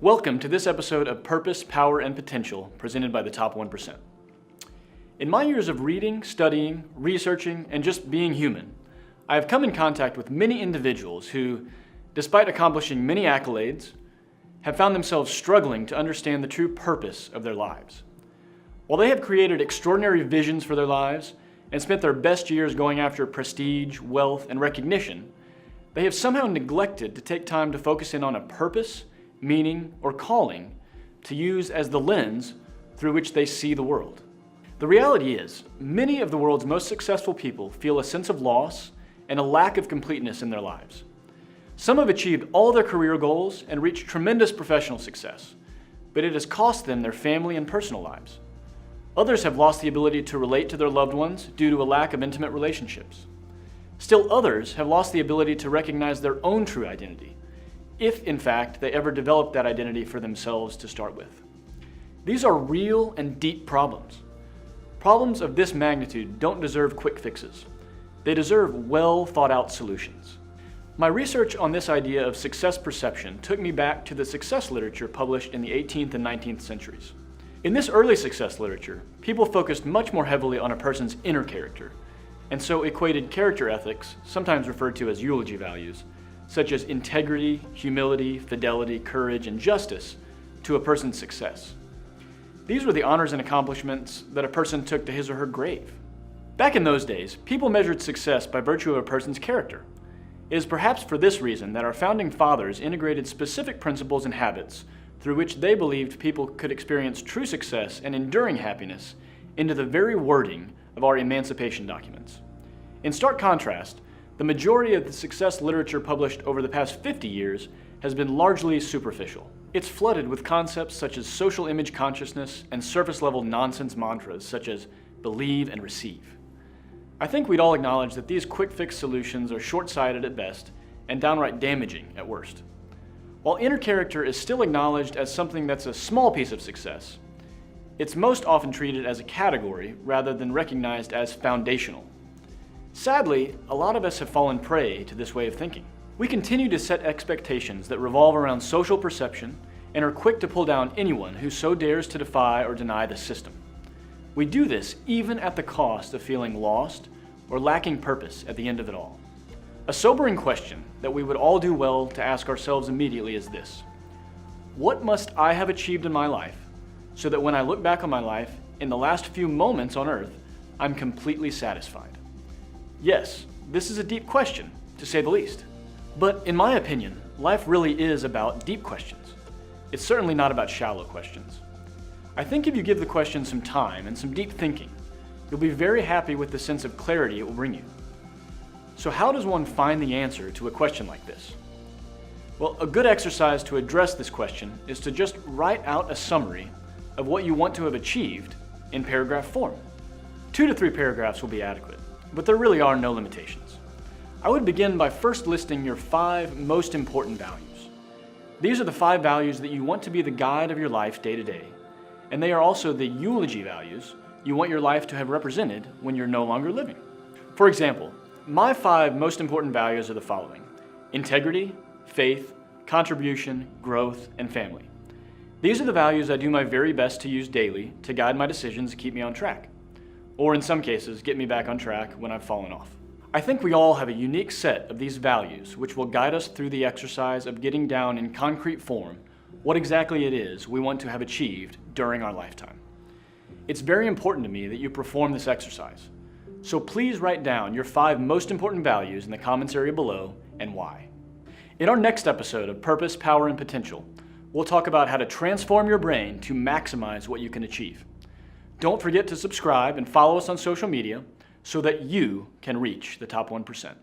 Welcome to this episode of Purpose, Power, and Potential, presented by the Top 1%. In my years of reading, studying, researching, and just being human, I have come in contact with many individuals who, despite accomplishing many accolades, have found themselves struggling to understand the true purpose of their lives. While they have created extraordinary visions for their lives and spent their best years going after prestige, wealth, and recognition, they have somehow neglected to take time to focus in on a purpose, meaning, or calling to use as the lens through which they see the world. The reality is, many of the world's most successful people feel a sense of loss and a lack of completeness in their lives. Some have achieved all their career goals and reached tremendous professional success, but it has cost them their family and personal lives. Others have lost the ability to relate to their loved ones due to a lack of intimate relationships. Still others have lost the ability to recognize their own true identity, if in fact they ever developed that identity for themselves to start with. These are real and deep problems. Problems of this magnitude don't deserve quick fixes. They deserve well thought out solutions. My research on this idea of success perception took me back to the success literature published in the 18th and 19th centuries. In this early success literature, people focused much more heavily on a person's inner character, and so equated character ethics, sometimes referred to as eulogy values, such as integrity, humility, fidelity, courage, and justice, to a person's success. These were the honors and accomplishments that a person took to his or her grave. Back in those days, people measured success by virtue of a person's character. It is perhaps for this reason that our founding fathers integrated specific principles and habits through which they believed people could experience true success and enduring happiness into the very wording of our emancipation documents. In stark contrast, the majority of the success literature published over the past 50 years has been largely superficial. It's flooded with concepts such as social image consciousness and surface-level nonsense mantras such as believe and receive. I think we'd all acknowledge that these quick-fix solutions are short-sighted at best and downright damaging at worst. While inner character is still acknowledged as something that's a small piece of success, it's most often treated as a category rather than recognized as foundational. Sadly, a lot of us have fallen prey to this way of thinking. We continue to set expectations that revolve around social perception and are quick to pull down anyone who so dares to defy or deny the system. We do this even at the cost of feeling lost or lacking purpose at the end of it all. A sobering question that we would all do well to ask ourselves immediately is this: what must I have achieved in my life so that when I look back on my life in the last few moments on earth, I'm completely satisfied? Yes, this is a deep question, to say the least. But in my opinion, life really is about deep questions. It's certainly not about shallow questions. I think if you give the question some time and some deep thinking, you'll be very happy with the sense of clarity it will bring you. So how does one find the answer to a question like this? Well, a good exercise to address this question is to just write out a summary of what you want to have achieved in paragraph form. 2 to 3 paragraphs will be adequate, but there really are no limitations. I would begin by first listing your 5 most important values. These are the 5 values that you want to be the guide of your life day to day, and they are also the eulogy values you want your life to have represented when you're no longer living. For example, my 5 most important values are the following: integrity, faith, contribution, growth, and family. These are the values I do my very best to use daily to guide my decisions and keep me on track, or in some cases, get me back on track when I've fallen off. I think we all have a unique set of these values which will guide us through the exercise of getting down in concrete form what exactly it is we want to have achieved during our lifetime. It's very important to me that you perform this exercise, so please write down your 5 most important values in the comments area below and why. In our next episode of Purpose, Power, and Potential, we'll talk about how to transform your brain to maximize what you can achieve. Don't forget to subscribe and follow us on social media so that you can reach the top 1%.